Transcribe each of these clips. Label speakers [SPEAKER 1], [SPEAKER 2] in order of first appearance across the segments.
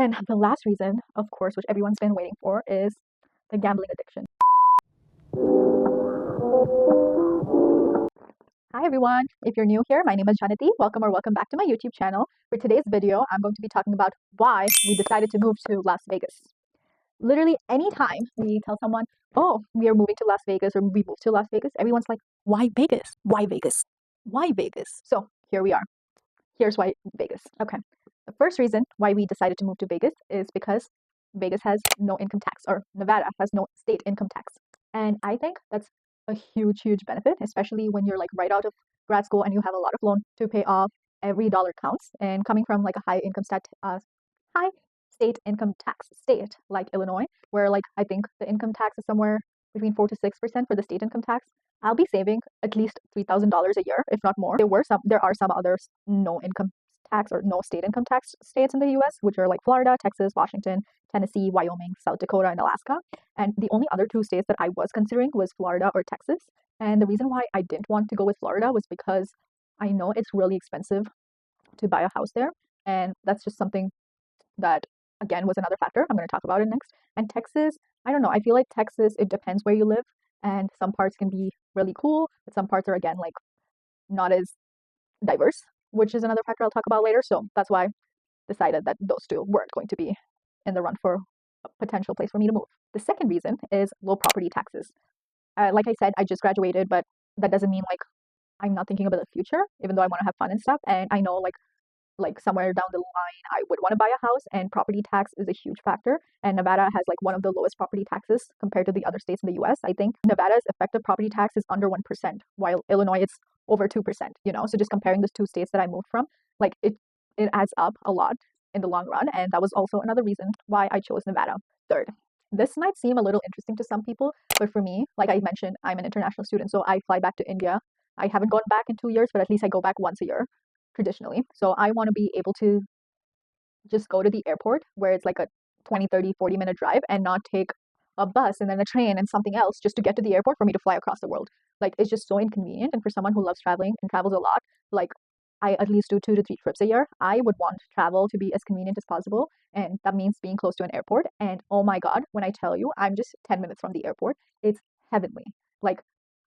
[SPEAKER 1] And the last reason, of course, which everyone's been waiting for, is the gambling addiction. Hi everyone, if you're new here, my name is Janati. Welcome or welcome back to my YouTube channel. For today's video, I'm going to be talking about why we decided to move to Las Vegas. Literally anytime we tell someone, oh, we are moving to Las Vegas or we moved to Las Vegas, everyone's like, why Vegas? Why Vegas? Why Vegas? So here we are. Here's why Vegas. Okay. The first reason why we decided to move to Vegas is because Vegas has no income tax, or Nevada has no state income tax. And I think that's a huge benefit, especially when you're like right out of grad school and you have a lot of loan to pay off. Every dollar counts. And coming from like a high state income tax state like Illinois, where like I think the income tax is somewhere between 4 to 6% for the state income tax, I'll be saving at least $3,000 a year, if not more. There are some others no income tax or no state income tax states in the US, which are like Florida, Texas, Washington, Tennessee, Wyoming, South Dakota, and Alaska. And the only other two states that I was considering was Florida or Texas. And the reason why I didn't want to go with Florida was because I know it's really expensive to buy a house there. And that's just something that, again, was another factor. I'm going to talk about it next. And Texas, I don't know. I feel like Texas, it depends where you live. And some parts can be really cool, but some parts are, again, like not as diverse, which is another factor I'll talk about later. So that's why I decided that those two weren't going to be in the run for a potential place for me to move. The second reason is low property taxes. Like I said, I just graduated, but that doesn't mean like I'm not thinking about the future, even though I want to have fun and stuff. And I know like somewhere down the line I would want to buy a house, and property tax is a huge factor. And Nevada has like one of the lowest property taxes compared to the other states in the US. I think Nevada's effective property tax is under 1%, while Illinois it's over 2%, So just comparing the two states that I moved from, like it adds up a lot in the long run. And that was also another reason why I chose Nevada. Third, this might seem a little interesting to some people, but for me, like I mentioned, I'm an international student, so I fly back to India. I haven't gone back in 2 years, but at least I go back once a year traditionally. So I want to be able to just go to the airport where it's like a 20, 30, 40-minute drive and not take a bus and then a train and something else just to get to the airport for me to fly across the world. Like it's just so inconvenient. And for someone who loves traveling and travels a lot, like I at least do 2 to 3 trips a year, I would want travel to be as convenient as possible. And that means being close to an airport. And oh my God, when I tell you I'm just 10 minutes from the airport, it's heavenly. Like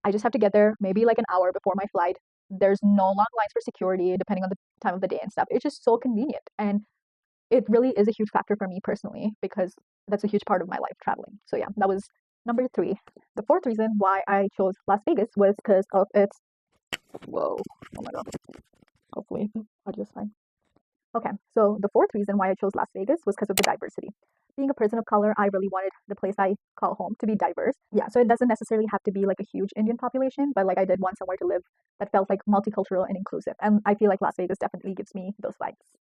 [SPEAKER 1] I just have to get there maybe like an hour before my flight. There's no long lines for security depending on the time of the day and stuff. It's just so convenient. And it really is a huge factor for me personally because that's a huge part of my life, traveling. So yeah, that was number 3. The fourth reason why I chose Las Vegas was because of its, whoa, oh my God, hopefully the audio's fine. Okay, so the fourth reason why I chose Las Vegas was because of the diversity. Being a person of color, I really wanted the place I call home to be diverse. Yeah, so it doesn't necessarily have to be like a huge Indian population, but like I did want somewhere to live that felt like multicultural and inclusive. And I feel like Las Vegas definitely gives me those vibes.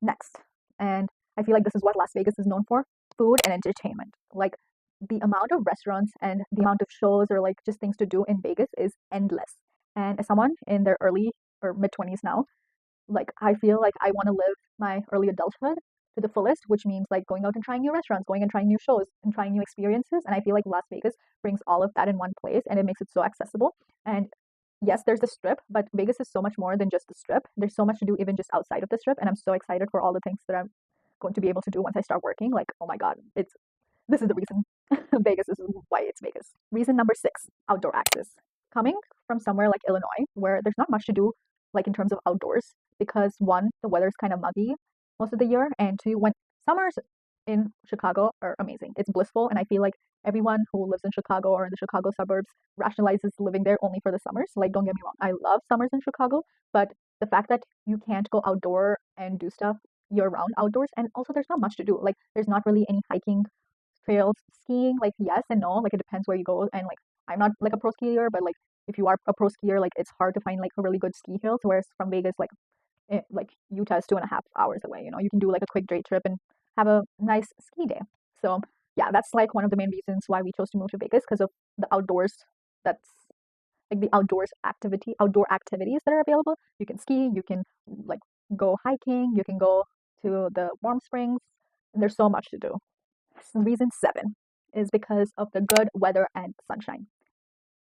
[SPEAKER 1] Next, and I feel like this is what Las Vegas is known for, food and entertainment. Like the amount of restaurants and the amount of shows or like just things to do in Vegas is endless. And as someone in their early or mid 20s now, like I feel like I want to live my early adulthood to the fullest, which means like going out and trying new restaurants, going and trying new shows and trying new experiences. And I feel like Las Vegas brings all of that in one place and it makes it so accessible. And yes, there's the strip, but Vegas is so much more than just the strip. There's so much to do even just outside of the strip. And I'm so excited for all the things that I'm going to be able to do once I start working. Like, oh my God, this is the reason Vegas is why it's Vegas. Reason number 6, outdoor access. Coming from somewhere like Illinois, where there's not much to do, like in terms of outdoors, because one, the weather's kind of muggy most of the year, and two, when summers in Chicago are amazing. It's blissful, and I feel like everyone who lives in Chicago or in the Chicago suburbs rationalizes living there only for the summers. Like, don't get me wrong, I love summers in Chicago, but the fact that you can't go outdoor and do stuff year-round outdoors, and also there's not much to do. Like, there's not really any hiking trails, skiing, like yes and no, like it depends where you go. And like I'm not like a pro skier, but like if you are a pro skier, like it's hard to find like a really good ski hills. Whereas from Vegas, like Utah is 2.5 hours away. You can do like a quick day trip and have a nice ski day. So yeah, that's like one of the main reasons why we chose to move to Vegas, because of the outdoors. That's like the outdoor activities that are available. You can ski, you can like go hiking, you can go to the warm springs, and there's so much to do. Reason 7 is because of the good weather and sunshine.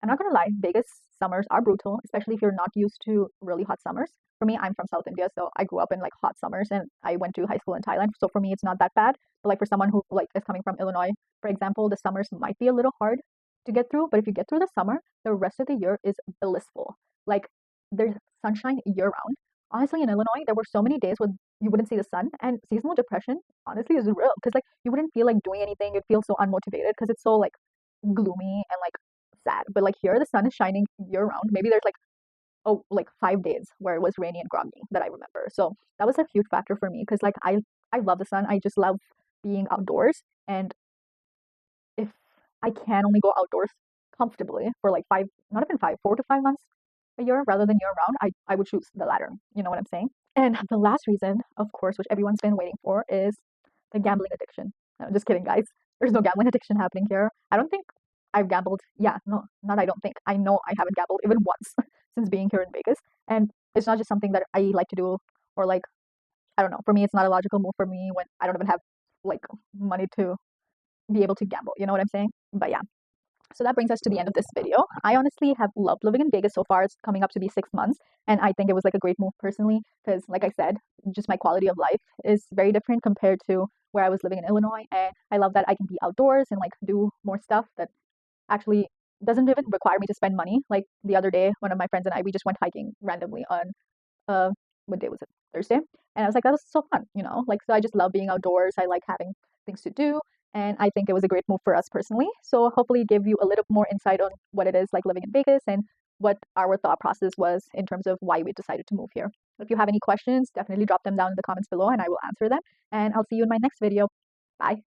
[SPEAKER 1] I'm not gonna lie, Vegas summers are brutal, especially if you're not used to really hot summers. For me, I'm from South India, so I grew up in like hot summers and I went to high school in Thailand. So for me, it's not that bad. But like for someone who like is coming from Illinois, for example, the summers might be a little hard to get through. But if you get through the summer, the rest of the year is blissful. Like there's sunshine year round. Honestly, in Illinois, there were so many days when you wouldn't see the sun, and seasonal depression honestly is real because like you wouldn't feel like doing anything. You'd feel so unmotivated because it's so like gloomy and like sad. But like here, the sun is shining year round. Maybe there's like like 5 days where it was rainy and groggy that I remember. So that was a huge factor for me because like I love the sun. I just love being outdoors. And if I can only go outdoors comfortably for like five, not even five, 4 to 5 months a year rather than year round, I would choose the latter. You know what I'm saying? And the last reason, of course, which everyone's been waiting for, is the gambling addiction. No, just kidding, guys. There's no gambling addiction happening here. I don't think I've gambled. Yeah, no, not I don't think. I know I haven't gambled even once since being here in Vegas. And it's not just something that I like to do or like, I don't know. For me, it's not a logical move for me when I don't even have like money to be able to gamble. You know what I'm saying? But yeah. So that brings us to the end of this video. I honestly have loved living in Vegas so far. It's coming up to be 6 months. And I think it was like a great move personally because, like I said, just my quality of life is very different compared to where I was living in Illinois. And I love that I can be outdoors and like do more stuff that actually doesn't even require me to spend money. Like the other day, one of my friends and I, we just went hiking randomly on uh what day was it? Thursday. And I was like, that was so fun, you know? Like so I just love being outdoors. I like having things to do. And I think it was a great move for us personally. So hopefully give you a little more insight on what it is like living in Vegas and what our thought process was in terms of why we decided to move here. If you have any questions, definitely drop them down in the comments below and I will answer them. And I'll see you in my next video. Bye.